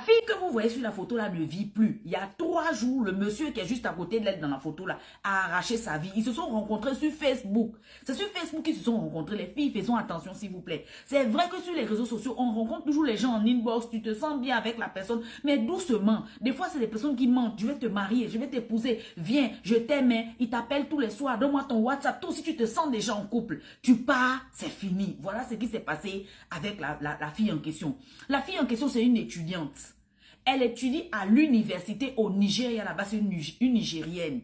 fille que vous voyez sur la photo là ne vit plus. Il y a 3 jours, le monsieur qui est juste à côté d'elle dans la photo là a arraché sa vie. Ils se sont rencontrés sur Facebook. C'est sur Facebook qu'ils se sont rencontrés. Les filles, faisons attention s'il vous plaît. C'est vrai que sur les réseaux sociaux, on rencontre toujours les gens en inbox. Tu te sens bien avec la personne, mais doucement. Des fois, c'est des personnes qui mentent. Je vais te marier, je vais t'épouser. Viens, je t'aime. Ils t'appellent tous les soirs. Donne-moi ton WhatsApp. Toi aussi, tu te sens déjà en couple. Tu pars, c'est fini. Voilà ce qui s'est passé avec la fille en question. La fille en question, c'est une étudiante. Elle étudie à l'université au Nigeria, là-bas, c'est une Nigérienne.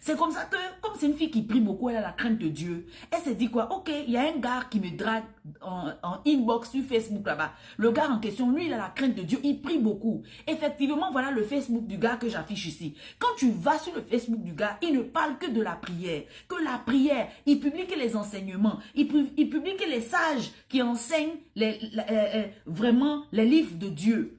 C'est comme ça que, comme c'est une fille qui prie beaucoup, elle a la crainte de Dieu. Elle s'est dit quoi? Ok, il y a un gars qui me drague en inbox sur Facebook là-bas. Le gars en question, lui, il a la crainte de Dieu, il prie beaucoup. Effectivement, voilà le Facebook du gars que j'affiche ici. Quand tu vas sur le Facebook du gars, il ne parle que de la prière. Que la prière, il publie que les enseignements, il publie que les sages qui enseignent vraiment les livres de Dieu.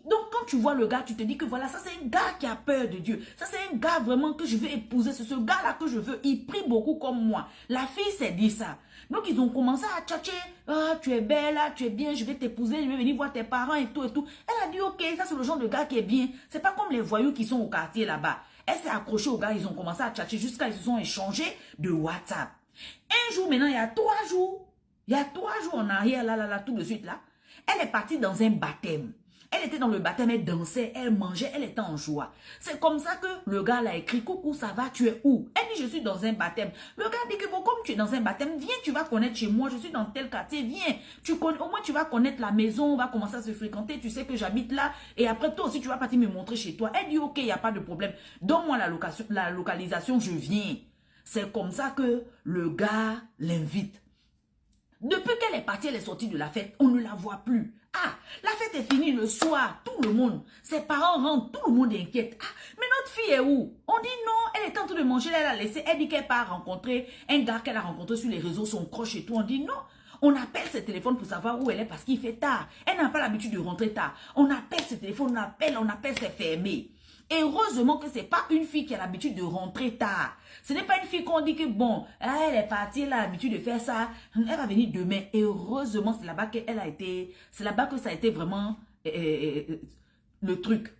Donc, quand tu vois le gars, tu te dis que voilà, ça c'est un gars qui a peur de Dieu. Ça c'est un gars vraiment que je veux épouser. C'est ce gars-là que je veux. Il prie beaucoup comme moi. La fille s'est dit ça. Donc, ils ont commencé à tchatcher. Ah, tu es belle, là, tu es bien, je vais t'épouser, je vais venir voir tes parents et tout et tout. Elle a dit, ok, ça c'est le genre de gars qui est bien. C'est pas comme les voyous qui sont au quartier là-bas. Elle s'est accrochée au gars, ils ont commencé à tchatcher jusqu'à ils se sont échangés de WhatsApp. Un jour maintenant, il y a 3 jours. Il y a 3 jours en arrière, là, tout de suite là. Elle est partie dans un baptême. Elle était dans le baptême, elle dansait, elle mangeait, elle était en joie. C'est comme ça que le gars l'a écrit, coucou, ça va, tu es où? Elle dit, je suis dans un baptême. Le gars dit que bon, comme tu es dans un baptême, viens, tu vas connaître chez moi, je suis dans tel quartier, viens. Au moins, tu vas connaître la maison, on va commencer à se fréquenter, tu sais que j'habite là. Et après, toi aussi, tu vas partir me montrer chez toi. Elle dit, ok, il n'y a pas de problème. Donne-moi la localisation, je viens. C'est comme ça que le gars l'invite. Depuis qu'elle est partie, elle est sortie de la fête, on ne la voit plus. Ah, la fête est finie le soir, tout le monde, ses parents rentrent, tout le monde est inquiète. Ah, mais notre fille est où? On dit non, elle est en train de manger, elle a laissé, elle dit qu'elle part rencontrer un gars qu'elle a rencontré sur les réseaux, son crush et tout. On dit non, on appelle ses téléphones pour savoir où elle est parce qu'il fait tard. Elle n'a pas l'habitude de rentrer tard. On appelle ses téléphones, on appelle, c'est fermé. Et heureusement que ce n'est pas une fille qui a l'habitude de rentrer tard. Ce n'est pas une fille qu'on dit que bon, elle est partie, elle a l'habitude de faire ça, elle va venir demain. Et heureusement, c'est là-bas qu'elle a été, c'est là-bas que ça a été vraiment le truc.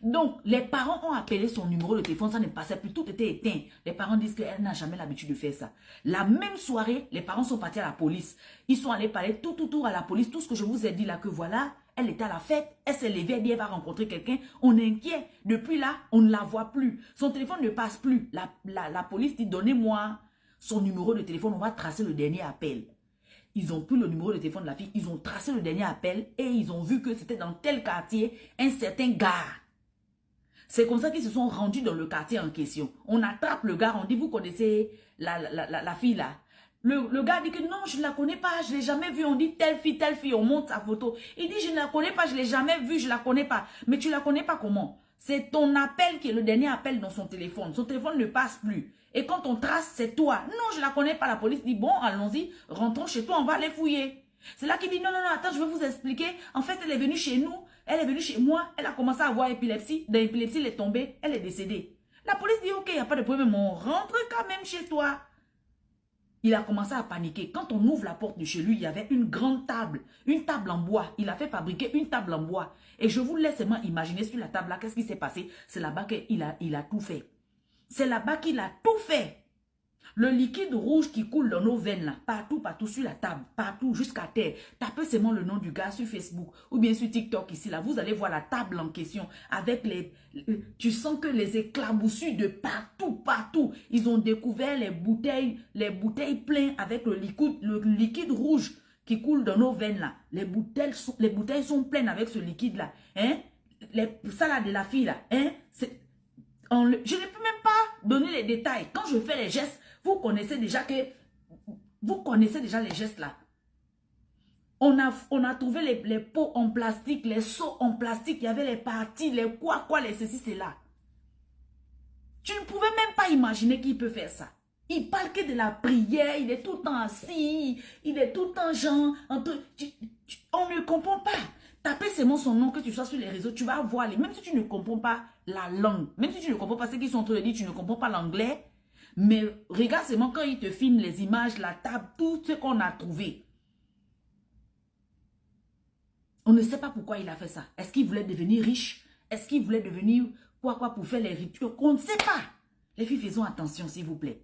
Donc, les parents ont appelé son numéro de téléphone, ça ne passait plus, tout était éteint. Les parents disent qu'elle n'a jamais l'habitude de faire ça. La même soirée, les parents sont partis à la police. Ils sont allés parler tout à la police, tout ce que je vous ai dit là, que voilà, elle était à la fête, elle s'est levée, elle dit elle va rencontrer quelqu'un, on est inquiet. Depuis là, on ne la voit plus. Son téléphone ne passe plus. La police dit, donnez-moi son numéro de téléphone, on va tracer le dernier appel. Ils ont pris le numéro de téléphone de la fille, ils ont tracé le dernier appel et ils ont vu que c'était dans tel quartier, un certain gars. C'est comme ça qu'ils se sont rendus dans le quartier en question. On attrape le gars, on dit, vous connaissez la fille là? Le gars dit que non, je ne la connais pas, je ne l'ai jamais vue. On dit telle fille, on monte sa photo. Il dit, je ne la connais pas, je ne l'ai jamais vue, je ne la connais pas. Mais tu ne la connais pas comment? C'est ton appel qui est le dernier appel dans son téléphone. Son téléphone ne passe plus. Et quand on trace, c'est toi. Non, je ne la connais pas. La police dit, bon, allons-y, rentrons chez toi, on va aller fouiller. C'est là qu'il dit, non, attends, je vais vous expliquer. En fait, elle est venue chez nous, elle est venue chez moi, elle a commencé à avoir épilepsie. De l'épilepsie, elle est tombée, elle est décédée. La police dit, ok, il n'y a pas de problème, on rentre quand même chez toi. Il a commencé à paniquer. Quand on ouvre la porte de chez lui, il y avait une grande table. Une table en bois. Il a fait fabriquer une table en bois. Et je vous laisse seulement imaginer sur la table là, qu'est-ce qui s'est passé. C'est là-bas qu'il a tout fait. C'est là-bas qu'il a tout fait. Le liquide rouge qui coule dans nos veines là, partout sur la table, partout jusqu'à terre. Tapez seulement le nom du gars sur Facebook ou bien sur TikTok ici là. Vous allez voir la table en question avec tu sens que les éclaboussures de partout. Ils ont découvert les bouteilles pleines avec le liquide rouge qui coule dans nos veines là. Les bouteilles sont pleines avec ce liquide là. Hein? Ça là de la fille là. Hein? Je ne peux même pas donner les détails. Quand je fais les gestes, vous connaissez déjà les gestes là. On a trouvé les pots en plastique, les seaux en plastique, il y avait les parties, les les ceci, c'est là. Tu ne pouvais même pas imaginer qu'il peut faire ça. Il parle que de la prière, il est tout le temps assis, il est tout le temps genre, on ne comprend pas. Tapez seulement son nom, que tu sois sur les réseaux, tu vas voir, même si tu ne comprends pas la langue, même si tu ne comprends pas ce qu'ils sont en train de dire, tu ne comprends pas l'anglais, mais regarde seulement quand ils te filment les images, la table, tout ce qu'on a trouvé. On ne sait pas pourquoi il a fait ça. Est-ce qu'il voulait devenir riche? Est-ce qu'il voulait devenir quoi pour faire les rituels? On ne sait pas. Les filles, faisons attention, s'il vous plaît.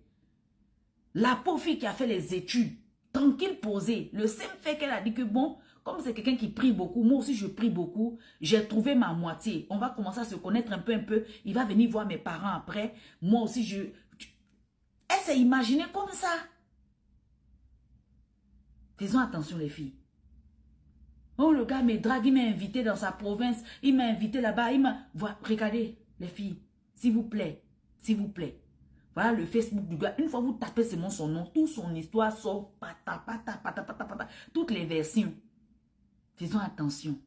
La pauvre fille qui a fait les études, tranquille, posée, le simple fait qu'elle a dit que bon, comme c'est quelqu'un qui prie beaucoup, moi aussi je prie beaucoup, j'ai trouvé ma moitié. On va commencer à se connaître un peu. Il va venir voir mes parents après. Moi aussi, elle s'est imaginée comme ça. Faisons attention, les filles. Oh, le gars me drague, il m'a invité dans sa province, il m'a invité là-bas, regardez, les filles, s'il vous plaît, s'il vous plaît. Voilà le Facebook du gars. Une fois vous tapez seulement son nom, toute son histoire sort, pata, toutes les versions. Faisons attention.